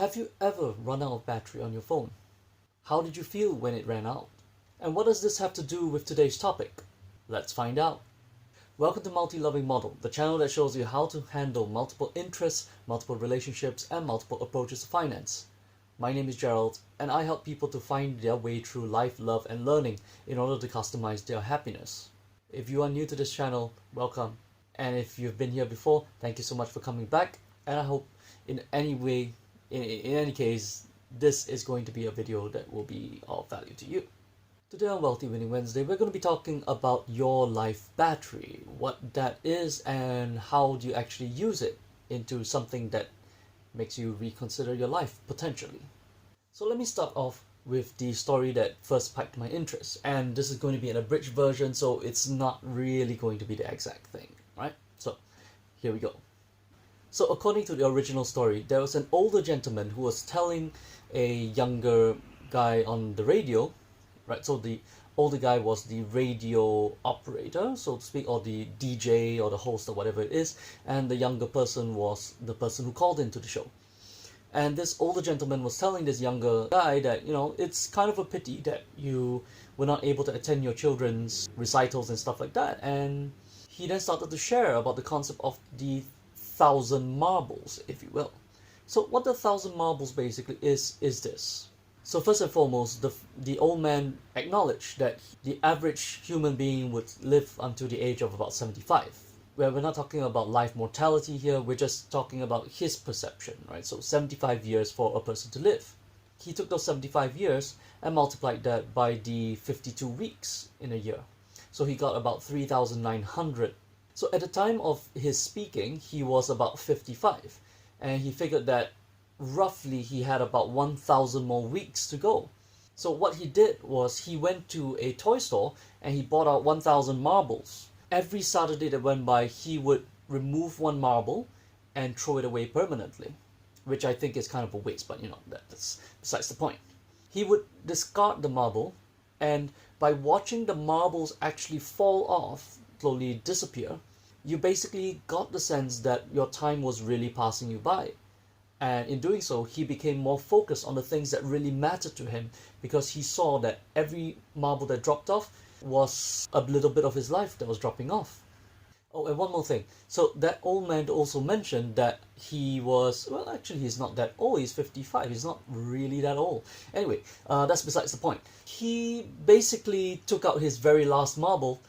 Have you ever run out of battery on your phone? How did you feel when it ran out? And what does this have to do with today's topic? Let's find out. Welcome to Multi-Loving Model, the channel that shows you how to handle multiple interests, multiple relationships, and multiple approaches to finance. My name is Gerald, and I help people to find their way through life, love, and learning in order to customize their happiness. If you are new to this channel, welcome. And if you've been here before, thank you so much for coming back. And I hope in any case, this is going to be a video that will be of value to you. Today on Wealthy Winning Wednesday, we're going to be talking about your life battery, what that is, and how do you actually use it into something that makes you reconsider your life, potentially. So let me start off with the story that first piqued my interest, and this is going to be an abridged version, so it's not really going to be the exact thing, right? So here we go. So according to the original story, there was an older gentleman who was telling a younger guy on the radio, right? So the older guy was the radio operator, so to speak, or the DJ or the host or whatever it is, and the younger person was the person who called into the show. And this older gentleman was telling this younger guy that, it's kind of a pity that you were not able to attend your children's recitals and stuff like that. And he then started to share about the concept of the 1,000 marbles, if you will. So what the 1,000 marbles basically is this. So first and foremost, the old man acknowledged that the average human being would live until the age of about 75. Where we're not talking about life mortality here, we're just talking about his perception, right? So 75 years for a person to live. He took those 75 years and multiplied that by the 52 weeks in a year. So he got about 3,900. So at the time of his speaking, he was about 55, and he figured that roughly he had about 1,000 more weeks to go. So what he did was he went to a toy store and he bought out 1,000 marbles. Every Saturday that went by, he would remove one marble and throw it away permanently, which I think is kind of a waste, but that's besides the point. He would discard the marble, and by watching the marbles actually fall off, slowly disappear, you basically got the sense that your time was really passing you by. And in doing so, he became more focused on the things that really mattered to him, because he saw that every marble that dropped off was a little bit of his life that was dropping off. Oh, and one more thing. So that old man also mentioned that he was, well, actually he's not that old, he's 55, he's not really that old. Anyway, that's besides the point. He basically took out his very last marble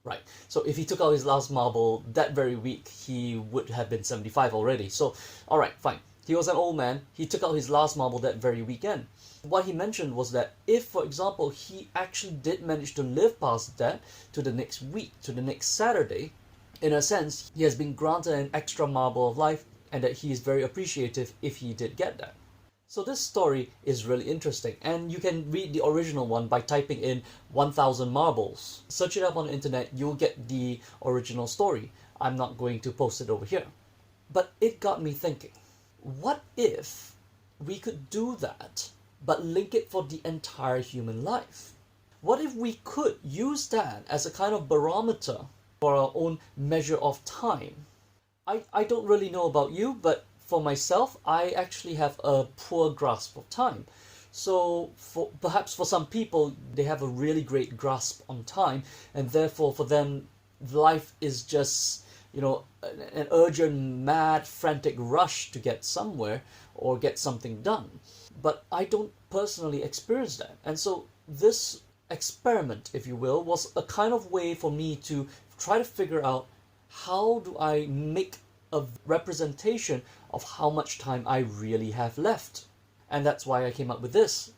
Right, so if he took out his last marble that very week, he would have been 75 already. So, alright, fine. He was an old man, he took out his last marble that very weekend. What he mentioned was that if, for example, he actually did manage to live past that to the next week, to the next Saturday, in a sense, he has been granted an extra marble of life, and that he is very appreciative if he did get that. So this story is really interesting, and you can read the original one by typing in 1,000 marbles. Search it up on the internet, you'll get the original story. I'm not going to post it over here. But it got me thinking, what if we could do that, but link it for the entire human life? What if we could use that as a kind of barometer for our own measure of time? I don't really know about you, but for myself, I actually have a poor grasp of time. So perhaps for some people, they have a really great grasp on time, and therefore for them, life is just, an urgent, mad, frantic rush to get somewhere or get something done. But I don't personally experience that. And so this experiment, if you will, was a kind of way for me to try to figure out, how do I make a representation of how much time I really have left? And that's why I came up with this.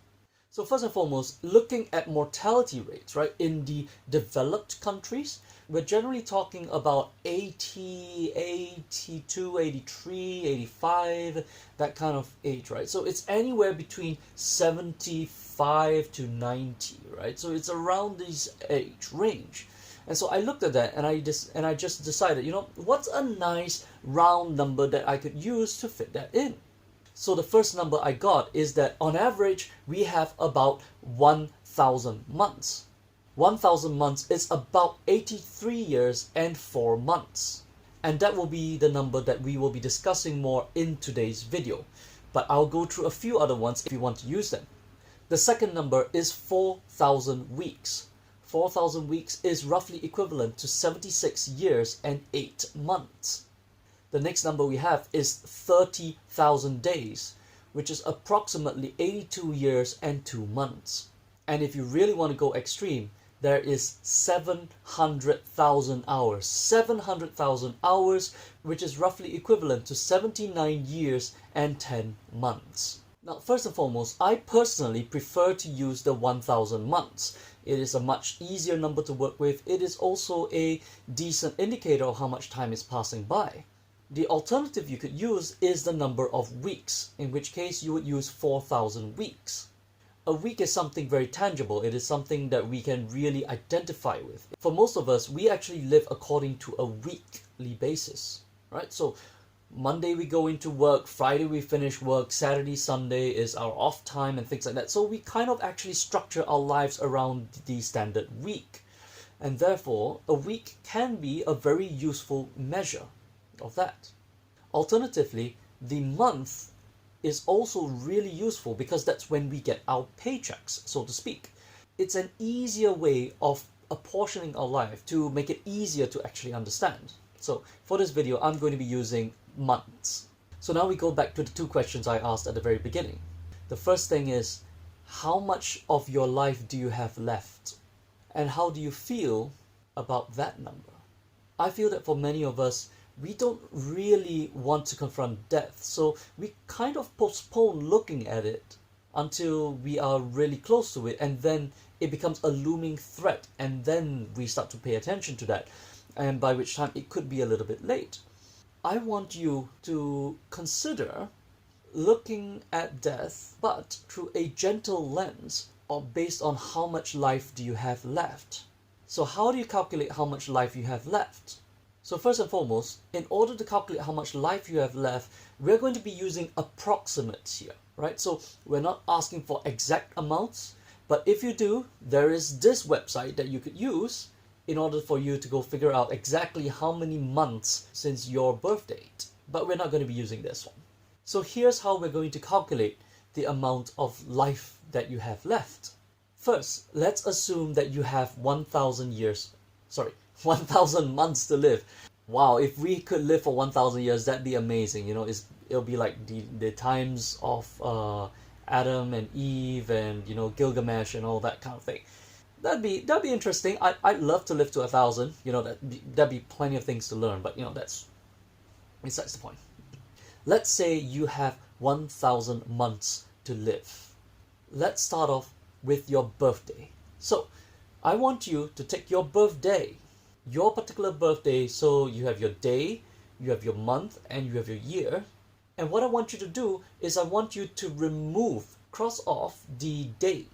So first and foremost, looking at mortality rates, right, in the developed countries, we're generally talking about 80, 82, 83, 85, that kind of age, right? So it's anywhere between 75 to 90, right? So it's around this age range. And so I looked at that, and I just decided, what's a nice round number that I could use to fit that in? So the first number I got is that on average, we have about 1,000 months. 1,000 months is about 83 years and 4 months. And that will be the number that we will be discussing more in today's video. But I'll go through a few other ones if you want to use them. The second number is 4,000 weeks. 4,000 weeks is roughly equivalent to 76 years and 8 months. The next number we have is 30,000 days, which is approximately 82 years and 2 months. And if you really want to go extreme, there is 700,000 hours. 700,000 hours, which is roughly equivalent to 79 years and 10 months. Now, first and foremost, I personally prefer to use the 1,000 months. It is a much easier number to work with. It is also a decent indicator of how much time is passing by. The alternative you could use is the number of weeks, in which case you would use 4,000 weeks. A week is something very tangible. It is something that we can really identify with. For most of us, we actually live according to a weekly basis, right? So Monday we go into work, Friday we finish work, Saturday, Sunday is our off time and things like that. So we kind of actually structure our lives around the standard week. And therefore, a week can be a very useful measure of that. Alternatively, the month is also really useful because that's when we get our paychecks, so to speak. It's an easier way of apportioning our life to make it easier to actually understand. So for this video, I'm going to be using months. So now we go back to the two questions I asked at the very beginning. The first thing is, how much of your life do you have left? And how do you feel about that number? I feel that for many of us, we don't really want to confront death, so we kind of postpone looking at it until we are really close to it, and then it becomes a looming threat, and then we start to pay attention to that, and by which time it could be a little bit late. I want you to consider looking at death, but through a gentle lens, or based on how much life do you have left. So how do you calculate how much life you have left? So first and foremost, in order to calculate how much life you have left, we're going to be using approximates here, right? So we're not asking for exact amounts, but if you do, there is this website that you could use in order for you to go figure out exactly how many months since your birth date. But we're not going to be using this one. So here's how we're going to calculate the amount of life that you have left. First, let's assume that you have 1,000 months to live. Wow, if we could live for 1,000 years, that'd be amazing. You know, it'll be like the times of Adam and Eve and, you know, Gilgamesh and all that kind of thing. That'd be interesting. I'd love to live to 1,000. You know, that'd be plenty of things to learn. But you know, that's besides the point. Let's say you have 1,000 months to live. Let's start off with your birthday. So I want you to take your birthday, your particular birthday. So you have your day, you have your month, and you have your year. And what I want you to do is I want you to cross off the date.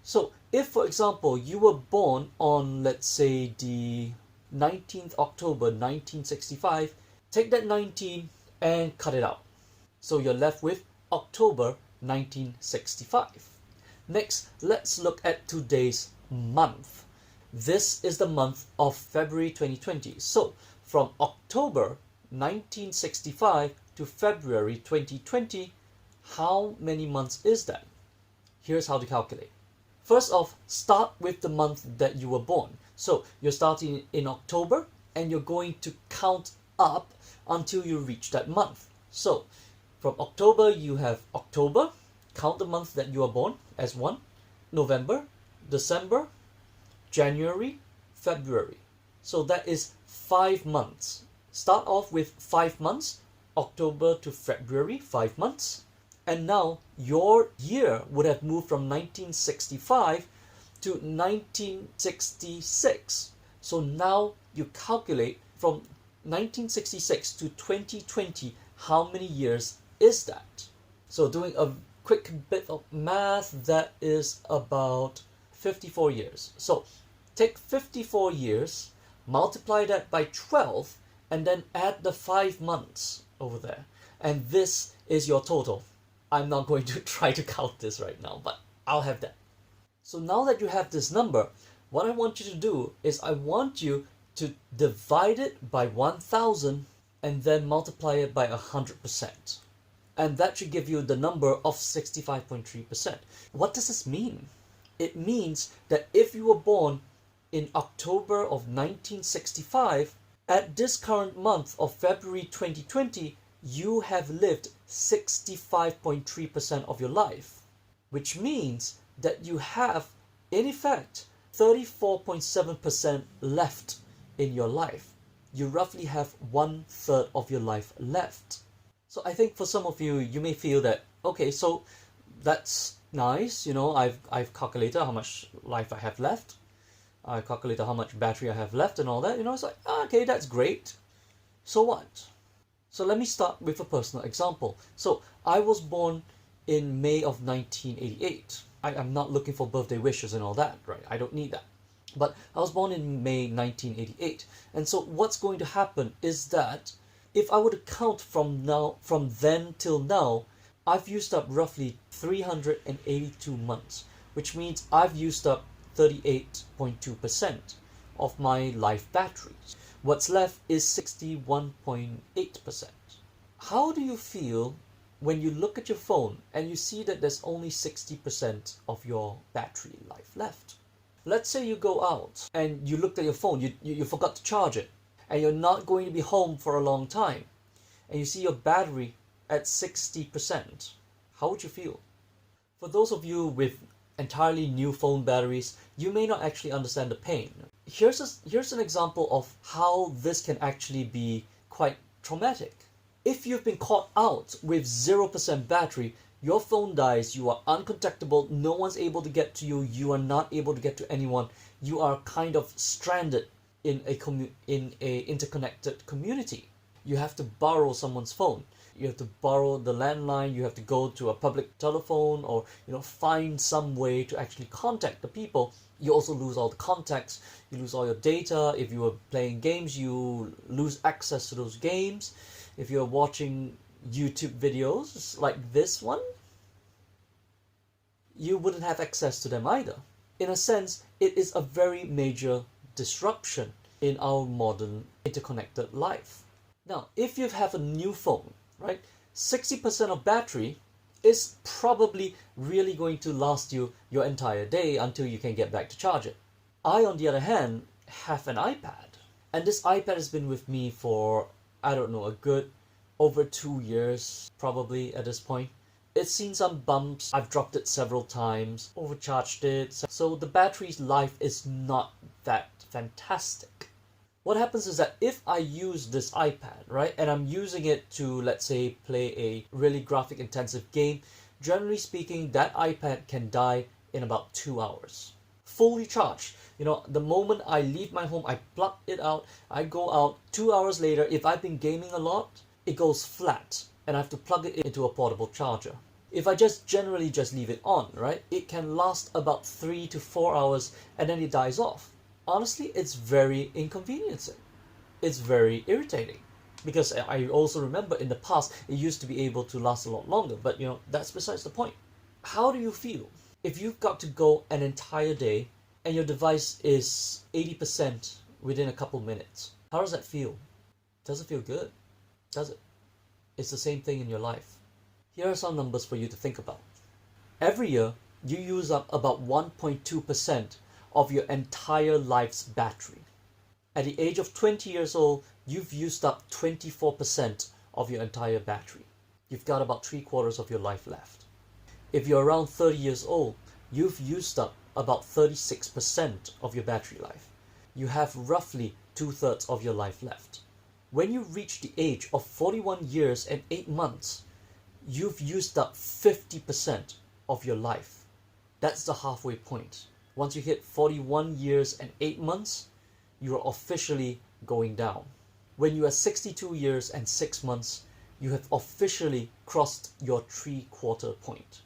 So if, for example, you were born on, let's say, the 19th October 1965, take that 19 and cut it out. So you're left with October 1965. Next, let's look at today's month. This is the month of February 2020. So from October 1965 to February 2020, how many months is that? Here's how to calculate. First off, start with the month that you were born. So you're starting in October and you're going to count up until you reach that month. So from October, you have October, count the month that you were born as 1, November, December, January, February. So that is 5 months. Start off with 5 months, October to February, 5 months. And now your year would have moved from 1965 to 1966. So now you calculate from 1966 to 2020, how many years is that? So doing a quick bit of math, that is about 54 years. So take 54 years, multiply that by 12, and then add the 5 months over there. And this is your total. I'm not going to try to count this right now, but I'll have that. So now that you have this number, what I want you to do is I want you to divide it by 1000 and then multiply it by 100%. And that should give you the number of 65.3%. What does this mean? It means that if you were born in October of 1965, at this current month of February 2020, you have lived 65.3% of your life, which means that you have, in effect, 34.7% left in your life. You roughly have 1/3 of your life left. So I think for some of you, you may feel that, okay, so that's nice, I've calculated how much life I have left. I calculated how much battery I have left and all that, it's like, okay, that's great. So what? So let me start with a personal example. So I was born in May of 1988. I'm not looking for birthday wishes and all that, right? I don't need that. But I was born in May 1988. And so what's going to happen is that if I were to count from then till now, I've used up roughly 382 months, which means I've used up 38.2% of my life battery. What's left is 61.8%. How do you feel when you look at your phone and you see that there's only 60% of your battery life left? Let's say you go out and you looked at your phone, you forgot to charge it, and you're not going to be home for a long time, and you see your battery at 60%. How would you feel? For those of you with entirely new phone batteries, you may not actually understand the pain. Here's an example of how this can actually be quite traumatic. If you've been caught out with 0% battery, your phone dies, you are uncontactable, no one's able to get to you, you are not able to get to anyone, you are kind of stranded in a interconnected community. You have to borrow someone's phone. You have to borrow the landline, you have to go to a public telephone, or find some way to actually contact the people. You also lose all the contacts, you lose all your data. If you were playing games, you lose access to those games. If you're watching YouTube videos like this one, you wouldn't have access to them either. In a sense, it is a very major disruption in our modern interconnected life. Now, if you have a new phone, right, 60% of battery is probably really going to last you your entire day until you can get back to charge it. I, on the other hand, have an iPad, and this iPad has been with me for, I don't know, a good over 2 years probably at this point. It's seen some bumps, I've dropped it several times, overcharged it, so the battery's life is not that fantastic. What happens is that if I use this iPad, right, and I'm using it to, let's say, play a really graphic intensive game, generally speaking, that iPad can die in about 2 hours. Fully charged. The moment I leave my home, I plug it out, I go out, 2 hours later, if I've been gaming a lot, it goes flat, and I have to plug it into a portable charger. If I generally just leave it on, right, it can last about 3 to 4 hours, and then it dies off. Honestly, it's very inconveniencing. It's very irritating. Because I also remember in the past, it used to be able to last a lot longer, but that's besides the point. How do you feel if you've got to go an entire day and your device is 80% within a couple minutes? How does that feel? Does it feel good? Does it? It's the same thing in your life. Here are some numbers for you to think about. Every year, you use up about 1.2% of your entire life's battery. At the age of 20 years old, you've used up 24% of your entire battery. You've got about 3/4 of your life left. If you're around 30 years old, you've used up about 36% of your battery life. You have roughly 2/3 of your life left. When you reach the age of 41 years and 8 months, you've used up 50% of your life. That's the halfway point. Once you hit 41 years and 8 months, you are officially going down. When you are 62 years and 6 months, you have officially crossed your 3/4 point.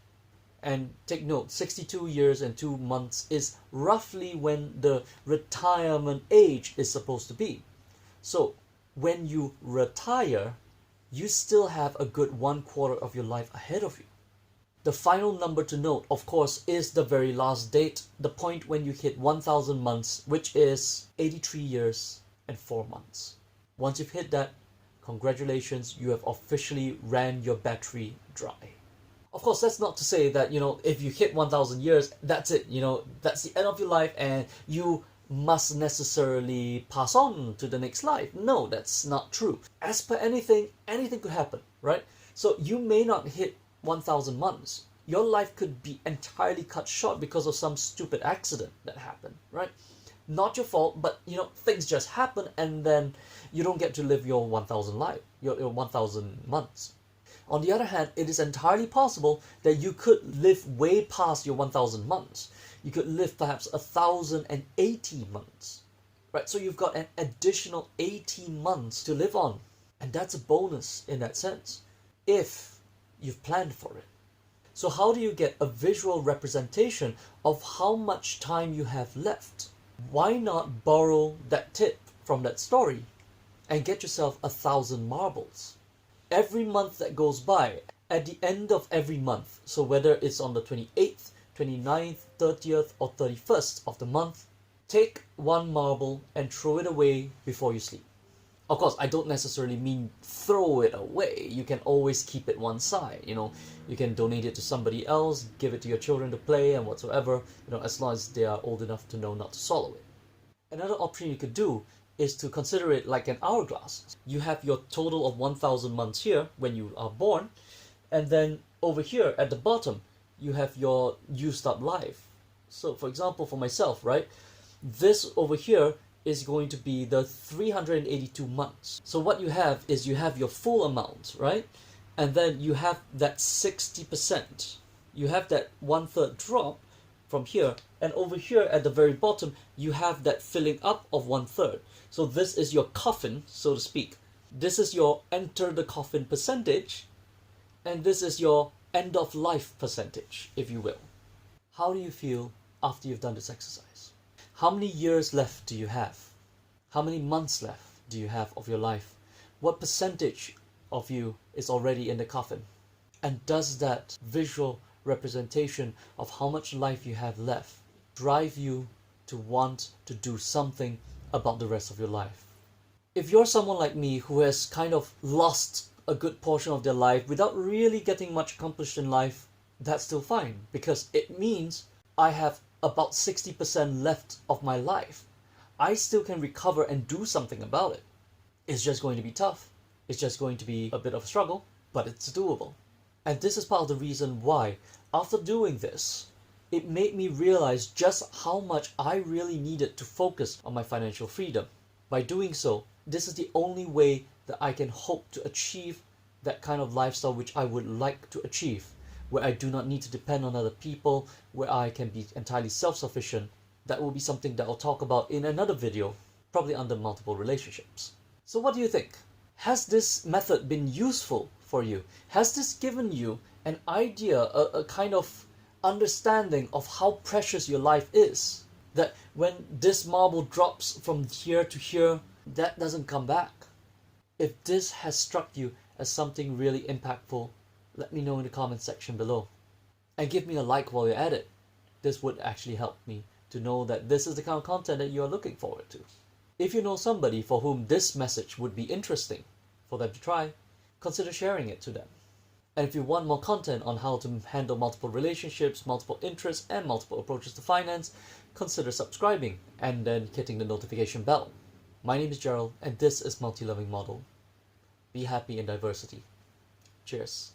And take note, 62 years and 2 months is roughly when the retirement age is supposed to be. So when you retire, you still have a good 1/4 of your life ahead of you. The final number to note, of course, is the very last date, the point when you hit 1,000 months, which is 83 years and 4 months. Once you've hit that, congratulations, you have officially ran your battery dry. Of course, that's not to say that, if you hit 1,000 years, that's it, that's the end of your life and you must necessarily pass on to the next life. No, that's not true. As per anything could happen, right? So you may not hit 1,000 months. Your life could be entirely cut short because of some stupid accident that happened, right? Not your fault, but things just happen and then you don't get to live your 1,000 life, your 1,000 months. On the other hand, it is entirely possible that you could live way past your 1,000 months. You could live perhaps 1,080 months, right? So you've got an additional 18 months to live on. And that's a bonus in that sense, if you've planned for it. So how do you get a visual representation of how much time you have left? Why not borrow that tip from that story and get yourself 1,000 marbles? Every month that goes by, at the end of every month, so whether it's on the 28th, 29th, 30th, or 31st of the month, take one marble and throw it away before you sleep. Of course, I don't necessarily mean throw it away. You can always keep it one side, You can donate it to somebody else, give it to your children to play and whatsoever, as long as they are old enough to know not to swallow it. Another option you could do is to consider it like an hourglass. You have your total of 1,000 months here when you are born, and then over here at the bottom, you have your used up life. So for example, for myself, right, this over here is going to be the 382 months. So what you have is you have your full amount, right? And then you have that 60%. You have that 1/3 drop from here, and over here at the very bottom, you have that filling up of 1/3. So this is your coffin, so to speak. This is your enter the coffin percentage, and this is your end of life percentage, if you will. How do you feel after you've done this exercise? How many years left do you have? How many months left do you have of your life? What percentage of you is already in the coffin? And does that visual representation of how much life you have left drive you to want to do something about the rest of your life? If you're someone like me who has kind of lost a good portion of their life without really getting much accomplished in life, that's still fine, because it means I have about 60% left of my life. I still can recover and do something about it. It's just going to be tough. It's just going to be a bit of a struggle, but it's doable. And this is part of the reason why, after doing this, it made me realize just how much I really needed to focus on my financial freedom. By doing so, this is the only way that I can hope to achieve that kind of lifestyle which I would like to achieve, where I do not need to depend on other people, where I can be entirely self-sufficient. That will be something that I'll talk about in another video, probably under multiple relationships. So what do you think? Has this method been useful for you? Has this given you an idea, a kind of understanding of how precious your life is? That when this marble drops from here to here, that doesn't come back. If this has struck you as something really impactful, let me know in the comment section below. And give me a like while you're at it. This would actually help me to know that this is the kind of content that you are looking forward to. If you know somebody for whom this message would be interesting for them to try, consider sharing it to them. And if you want more content on how to handle multiple relationships, multiple interests, and multiple approaches to finance, consider subscribing and then hitting the notification bell. My name is Gerald, and this is Multi-Loving Model. Be happy in diversity. Cheers.